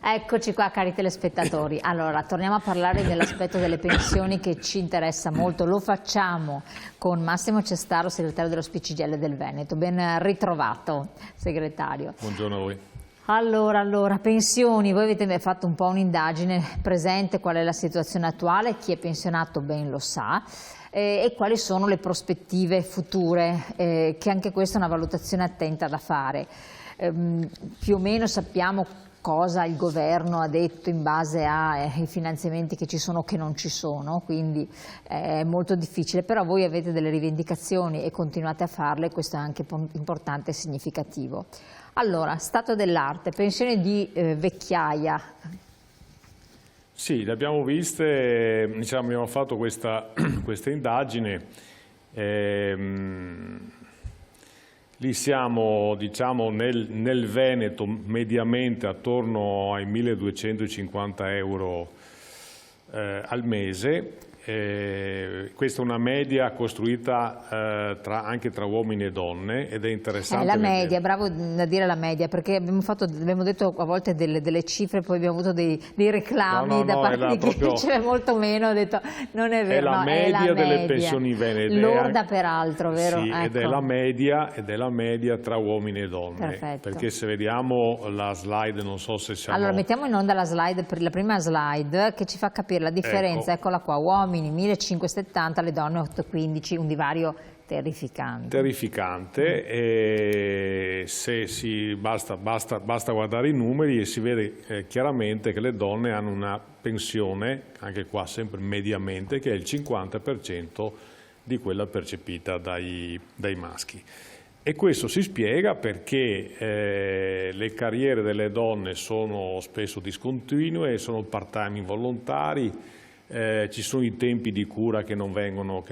Eccoci qua, cari telespettatori. Allora, torniamo a parlare dell'aspetto delle pensioni che ci interessa molto. Lo facciamo con Massimo Cestaro, segretario dello SPCGIL del Veneto. Ben ritrovato, segretario. Buongiorno a voi. Allora, pensioni. Voi avete fatto un po' un'indagine presente, qual è la situazione attuale, chi è pensionato ben lo sa. E quali sono le prospettive future, che anche questa è una valutazione attenta da fare. Più o meno sappiamo cosa il governo ha detto in base ai finanziamenti che ci sono o che non ci sono, quindi è molto difficile, però voi avete delle rivendicazioni e continuate a farle, questo è anche importante e significativo. Allora, stato dell'arte, pensione di vecchiaia. Sì, le abbiamo viste, diciamo, abbiamo fatto questa indagine. Lì siamo, diciamo, nel Veneto mediamente attorno ai 1.250 euro al mese. Questa è una media costruita anche tra uomini e donne ed è interessante. La media, bravo a dire la media, perché abbiamo detto a volte delle cifre, poi abbiamo avuto dei reclami da parte di chi riceve molto meno, ho detto non è vero. È la media delle pensioni venete. Lorda peraltro, vero? Sì, ecco. ed è la media tra uomini e donne. Perfetto. Perché se vediamo la slide, non so se siamo... Allora mettiamo in onda la slide, per la prima slide, che ci fa capire la differenza, eccola qua, uomini 1.570, le donne 815, un divario terrificante. Terrificante, e basta guardare i numeri e si vede chiaramente che le donne hanno una pensione, anche qua sempre mediamente, che è il 50% di quella percepita dai maschi. E questo si spiega perché le carriere delle donne sono spesso discontinue, sono part-time involontari, ci sono i tempi di cura che non vengono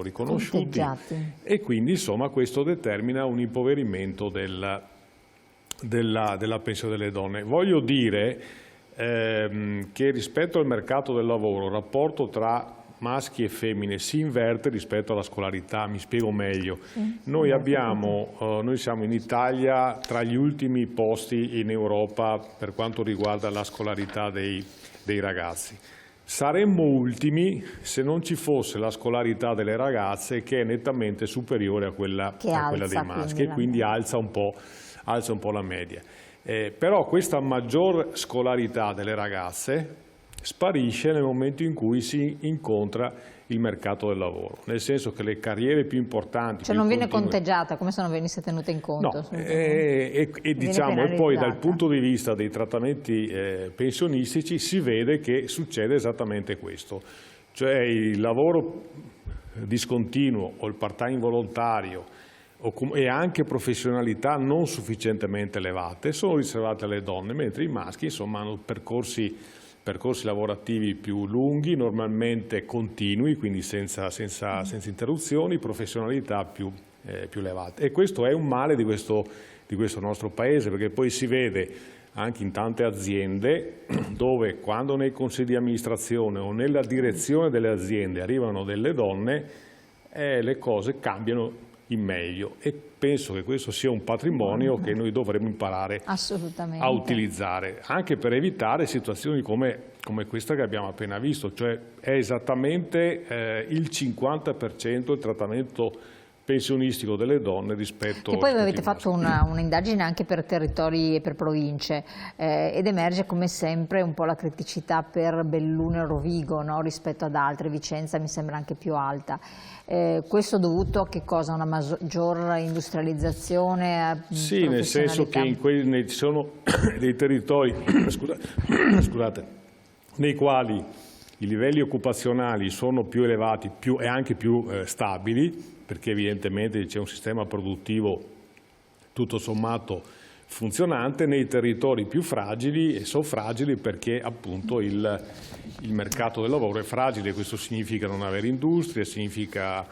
riconosciuti e quindi insomma questo determina un impoverimento della pensione delle donne. Voglio dire che rispetto al mercato del lavoro il rapporto tra maschi e femmine si inverte rispetto alla scolarità, mi spiego meglio. Noi siamo in Italia tra gli ultimi posti in Europa per quanto riguarda la scolarità dei ragazzi. Saremmo ultimi se non ci fosse la scolarità delle ragazze, che è nettamente superiore a quella dei maschi, e quindi alza un po' la media. Però questa maggior scolarità delle ragazze sparisce nel momento in cui si incontra il mercato del lavoro, nel senso che le carriere più importanti... Cioè non viene conteggiata, come se non venisse tenuta in conto? No, e poi dal punto di vista dei trattamenti pensionistici si vede che succede esattamente questo, cioè il lavoro discontinuo o il part-time volontario e anche professionalità non sufficientemente elevate sono riservate alle donne, mentre i maschi insomma hanno percorsi lavorativi più lunghi, normalmente continui, quindi senza interruzioni, professionalità più elevate. E questo è un male di questo nostro Paese, perché poi si vede anche in tante aziende dove quando nei consigli di amministrazione o nella direzione delle aziende arrivano delle donne, le cose cambiano in meglio, e penso che questo sia un patrimonio che noi dovremmo imparare a utilizzare, anche per evitare situazioni come questa che abbiamo appena visto, cioè è esattamente il 50% il trattamento pensionistico delle donne rispetto... Che poi avete fatto un'indagine anche per territori e per province ed emerge come sempre un po' la criticità per Belluno e Rovigo, no? Rispetto ad altre. Vicenza mi sembra anche più alta. Questo dovuto a che cosa? Una maggior industrializzazione? Sì, nel senso che ci sono dei territori scusate, nei quali i livelli occupazionali sono più elevati e anche più stabili, perché evidentemente c'è un sistema produttivo tutto sommato funzionante. Nei territori più fragili, e sono fragili perché appunto il mercato del lavoro è fragile, questo significa non avere industria, significa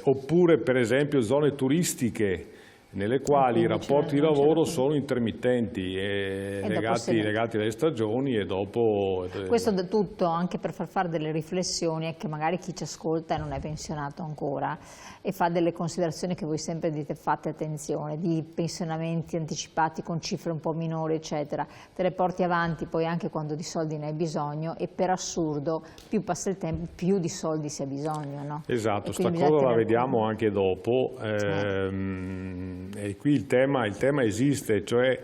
oppure per esempio zone turistiche nelle quali i rapporti di lavoro sono intermittenti, legati alle stagioni e dopo... Questo da tutto anche per far fare delle riflessioni e che magari chi ci ascolta e non è pensionato ancora e fa delle considerazioni che voi sempre dite fate attenzione, di pensionamenti anticipati con cifre un po' minori eccetera, te le porti avanti poi anche quando di soldi ne hai bisogno e per assurdo più passa il tempo più di soldi si ha bisogno, no? Esatto, sta cosa la vediamo anche dopo. E qui il tema esiste, cioè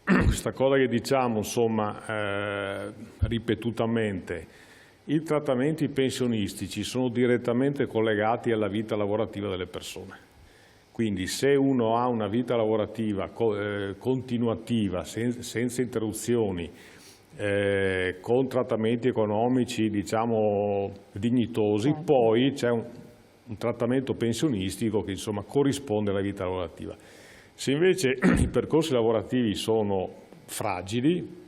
questa cosa che diciamo insomma ripetutamente, i trattamenti pensionistici sono direttamente collegati alla vita lavorativa delle persone, quindi se uno ha una vita lavorativa continuativa, senza interruzioni, con trattamenti economici diciamo dignitosi, poi c'è un trattamento pensionistico che insomma corrisponde alla vita lavorativa. Se invece i percorsi lavorativi sono fragili,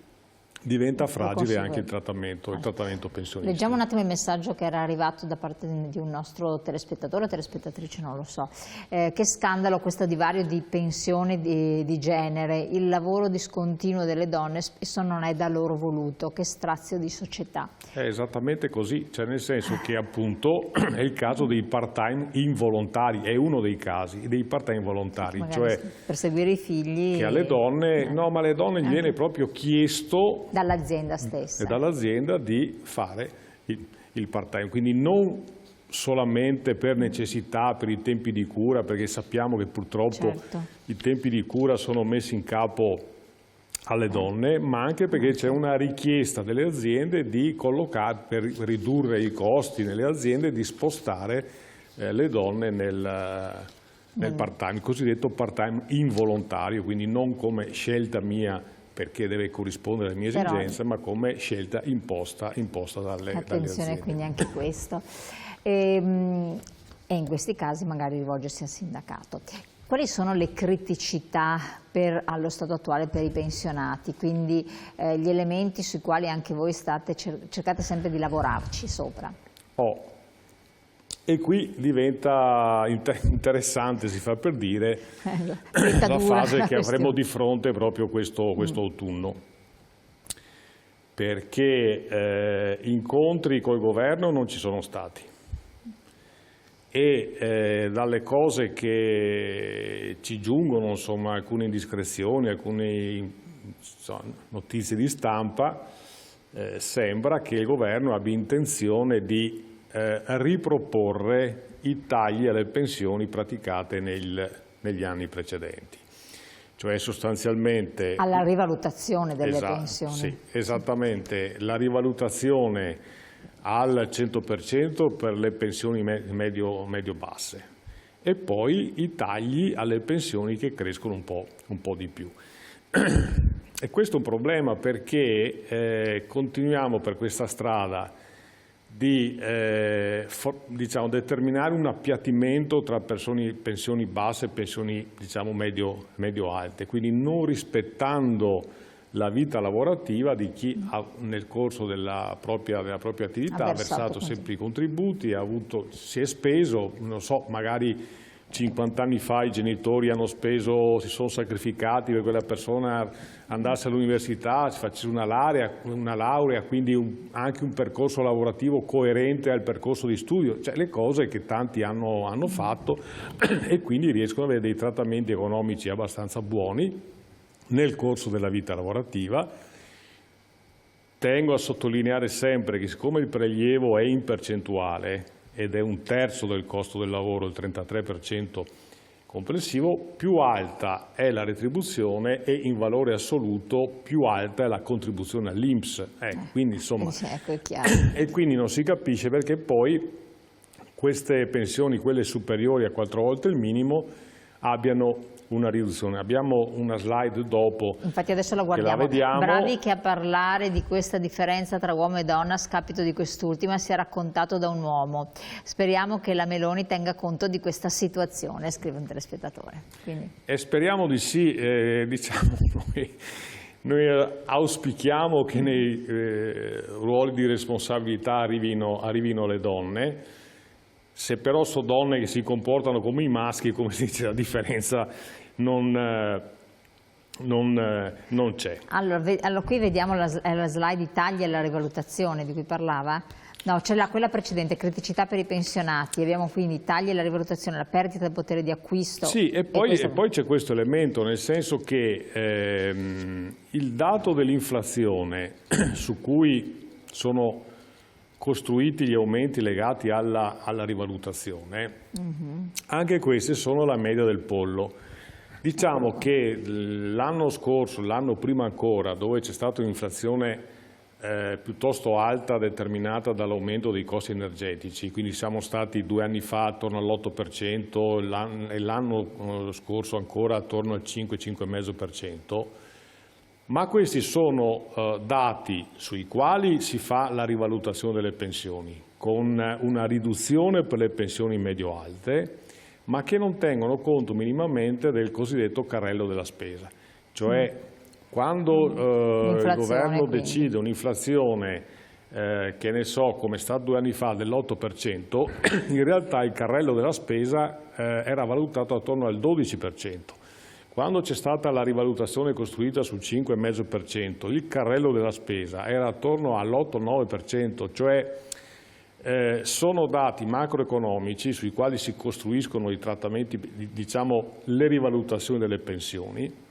diventa fragile anche il trattamento pensionistico. Leggiamo un attimo il messaggio che era arrivato da parte di un nostro telespettatore o telespettatrice, non lo so. Che scandalo questo divario di pensione di genere, il lavoro discontinuo delle donne spesso non è da loro voluto, che strazio di società. È esattamente così, cioè nel senso che appunto è il caso dei part-time involontari, è uno dei casi dei part-time volontari, cioè per seguire i figli. Che alle donne, no, ma alle donne gli viene proprio chiesto dall'azienda stessa. E dall'azienda di fare il part-time, quindi non solamente per necessità, per i tempi di cura, perché sappiamo che purtroppo i tempi di cura sono messi in capo alle donne, ma anche perché c'è una richiesta delle aziende di collocare, per ridurre i costi nelle aziende, di spostare le donne nel part-time, il cosiddetto part-time involontario, quindi non come scelta mia perché deve corrispondere alle mie esigenze, ma come scelta imposta dalle aziende. Quindi anche questo. E in questi casi magari rivolgersi al sindacato. Quali sono le criticità allo stato attuale per i pensionati, quindi gli elementi sui quali anche voi cercate sempre di lavorarci sopra? E qui diventa interessante, si fa per dire, la fase che avremo di fronte proprio questo autunno, perché incontri col governo non ci sono stati e dalle cose che ci giungono, insomma, alcune indiscrezioni, alcune notizie di stampa, sembra che il governo abbia intenzione di riproporre i tagli alle pensioni praticate negli anni precedenti, cioè sostanzialmente alla rivalutazione delle pensioni. Sì, esattamente, la rivalutazione al 100% per le pensioni medio-basse e poi i tagli alle pensioni che crescono un po' di più. E questo è un problema perché continuiamo per questa strada di diciamo, determinare un appiattimento tra pensioni basse e pensioni diciamo, medio-alte, quindi non rispettando la vita lavorativa di chi nel corso della propria attività ha versato sempre i contributi, si è speso, non so, magari 50 anni fa i genitori si sono sacrificati per quella persona andasse all'università, si facesse una laurea, quindi anche un percorso lavorativo coerente al percorso di studio, cioè le cose che tanti hanno fatto e quindi riescono ad avere dei trattamenti economici abbastanza buoni nel corso della vita lavorativa. Tengo a sottolineare sempre che siccome il prelievo è in percentuale ed è 1/3 del costo del lavoro, il 33% complessivo, più alta è la retribuzione e in valore assoluto più alta è la contribuzione all'INPS. Quindi insomma, e quindi non si capisce perché poi queste pensioni, quelle superiori a 4 volte il minimo, abbiano una riduzione. Abbiamo una slide dopo. Infatti adesso la guardiamo. Bravi che a parlare di questa differenza tra uomo e donna a scapito di quest'ultima sia raccontato da un uomo. Speriamo che la Meloni tenga conto di questa situazione, scrive un telespettatore. Speriamo di sì, diciamo noi auspichiamo che nei ruoli di responsabilità arrivino le donne. Se però sono donne che si comportano come i maschi, come si dice, la differenza non c'è. Allora, qui vediamo la slide i tagli e la rivalutazione di cui parlava. No, c'è quella precedente, criticità per i pensionati. Abbiamo quindi i tagli e la rivalutazione, la perdita del potere di acquisto. Sì, e poi c'è questo elemento, nel senso che il dato dell'inflazione su cui sono costruiti gli aumenti legati alla rivalutazione, anche queste sono la media del pollo. Diciamo che l'anno scorso, l'anno prima ancora, dove c'è stata un'inflazione piuttosto alta determinata dall'aumento dei costi energetici, quindi siamo stati 2 anni fa attorno all'8% e l'anno scorso ancora attorno al 5-5,5%, ma questi sono dati sui quali si fa la rivalutazione delle pensioni, con una riduzione per le pensioni medio-alte, ma che non tengono conto minimamente del cosiddetto carrello della spesa, cioè quando il governo decide un'inflazione, che ne so, come è stato 2 anni fa, dell'8%, in realtà il carrello della spesa era valutato attorno al 12%. Quando c'è stata la rivalutazione costruita sul 5,5%, il carrello della spesa era attorno all'8-9%, cioè sono dati macroeconomici sui quali si costruiscono i trattamenti, diciamo le rivalutazioni delle pensioni,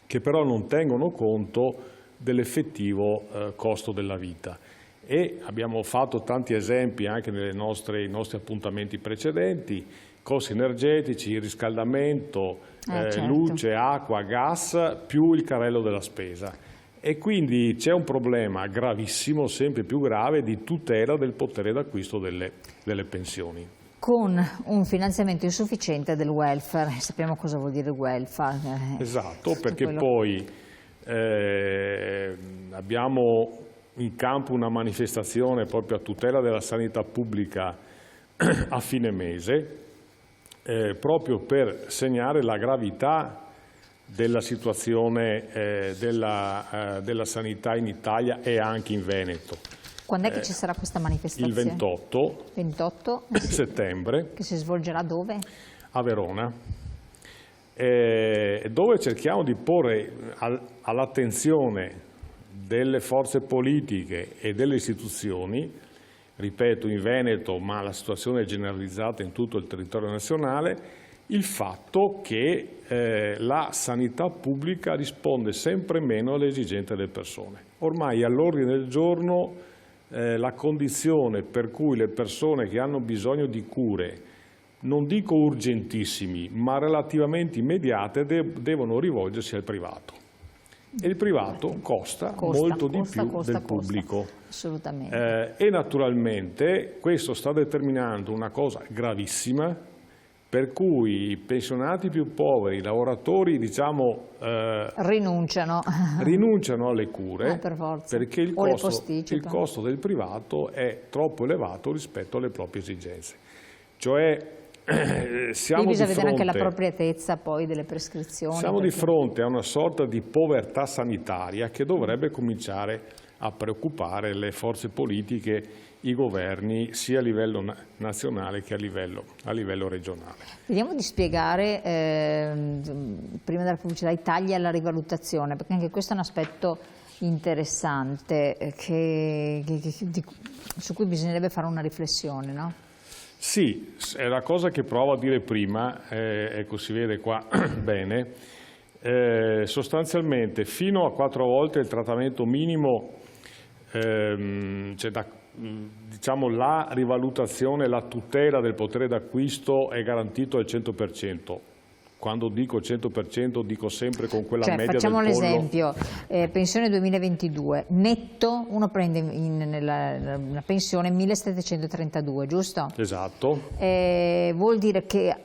che però non tengono conto dell'effettivo costo della vita. E abbiamo fatto tanti esempi anche nei nostri appuntamenti precedenti: costi energetici, riscaldamento, certo, luce, acqua, gas, più il carrello della spesa. E quindi c'è un problema gravissimo, sempre più grave, di tutela del potere d'acquisto delle pensioni. Con un finanziamento insufficiente del welfare. Sappiamo cosa vuol dire welfare. Esatto, perché poi abbiamo in campo una manifestazione proprio a tutela della sanità pubblica a fine mese, proprio per segnare la gravità della situazione della sanità in Italia e anche in Veneto. Quando è che ci sarà questa manifestazione? Il 28 settembre. Che si svolgerà dove? A Verona, dove cerchiamo di porre all'attenzione delle forze politiche e delle istituzioni, ripeto in Veneto, ma la situazione è generalizzata in tutto il territorio nazionale, il fatto che la sanità pubblica risponde sempre meno alle esigenze delle persone. Ormai all'ordine del giorno la condizione per cui le persone che hanno bisogno di cure, non dico urgentissimi, ma relativamente immediate, devono rivolgersi al privato. E il privato costa molto di più del pubblico. Assolutamente. E naturalmente questo sta determinando una cosa gravissima, per cui i pensionati più poveri, i lavoratori, diciamo, rinunciano alle cure, per forza, perché il costo del privato è troppo elevato rispetto alle proprie esigenze. Cioè, siamo bisogna vedere anche l'appropriatezza poi delle prescrizioni. Siamo di fronte a una sorta di povertà sanitaria che dovrebbe cominciare a preoccupare le forze politiche, i governi, sia a livello nazionale che a livello regionale. Vediamo di spiegare, prima della pubblicità, i tagli alla rivalutazione, perché anche questo è un aspetto interessante su cui bisognerebbe fare una riflessione, no? Sì, è la cosa che provo a dire prima, ecco, si vede qua bene. Sostanzialmente fino a 4 volte il trattamento minimo, diciamo la rivalutazione, la tutela del potere d'acquisto è garantito al 100%. Quando dico 100% dico sempre con quella media del pollo. Facciamo l'esempio, pensione 2022, netto uno prende nella pensione 1.732, giusto? Esatto. Vuol dire che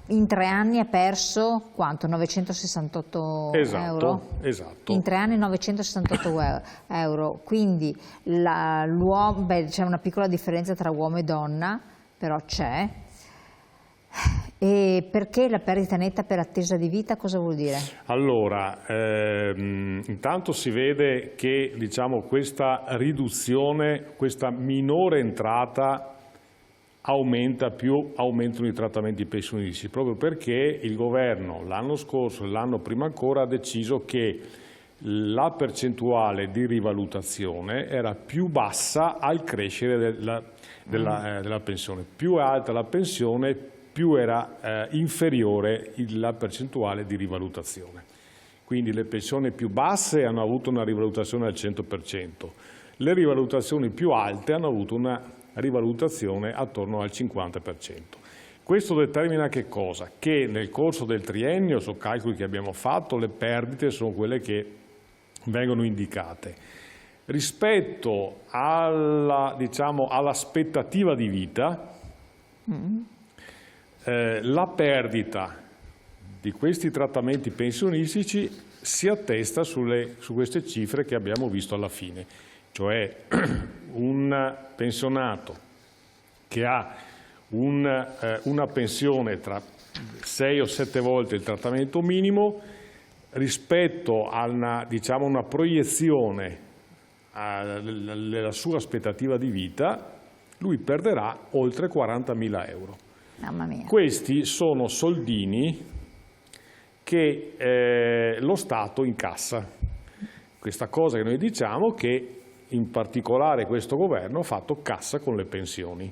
in 3 anni ha perso quanto? 968 euro? Esatto. In 3 anni 968 euro, quindi c'è una piccola differenza tra uomo e donna, però c'è. E perché la perdita netta per attesa di vita cosa vuol dire? Allora, intanto si vede che, diciamo, questa riduzione, questa minore entrata aumenta, più aumentano i trattamenti pensionistici, proprio perché il governo l'anno scorso e l'anno prima ancora ha deciso che la percentuale di rivalutazione era più bassa al crescere della pensione. Più è alta la pensione, più era inferiore la percentuale di rivalutazione. Quindi le pensioni più basse hanno avuto una rivalutazione al 100%, le rivalutazioni più alte hanno avuto una rivalutazione attorno al 50%. Questo determina che cosa? Che nel corso del triennio, su calcoli che abbiamo fatto, le perdite sono quelle che vengono indicate. Rispetto all'aspettativa di vita, la perdita di questi trattamenti pensionistici si attesta su queste cifre che abbiamo visto alla fine, cioè un pensionato che ha una pensione tra 6 o 7 volte il trattamento minimo, rispetto a una proiezione della sua aspettativa di vita, lui perderà oltre 40.000 euro. Mamma mia. Questi sono soldini che lo Stato incassa. Questa cosa che noi diciamo che in particolare questo governo ha fatto cassa con le pensioni,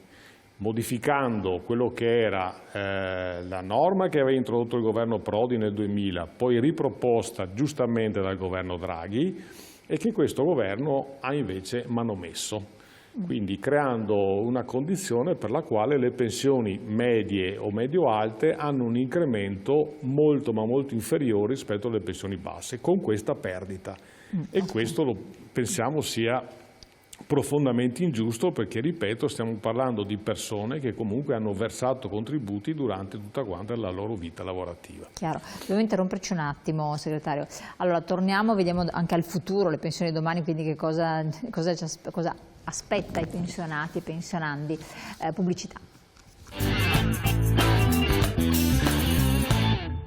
modificando quello che era la norma che aveva introdotto il governo Prodi nel 2000, poi riproposta giustamente dal governo Draghi e che questo governo ha invece manomesso. Quindi creando una condizione per la quale le pensioni medie o medio-alte hanno un incremento molto ma molto inferiore rispetto alle pensioni basse, con questa perdita. E questo lo pensiamo sia profondamente ingiusto perché, ripeto, stiamo parlando di persone che comunque hanno versato contributi durante tutta quanta la loro vita lavorativa. Chiaro. Devo interromperci un attimo, segretario. Allora torniamo, vediamo anche al futuro, le pensioni domani, quindi che cosa aspetta i pensionati e pensionandi. Pubblicità.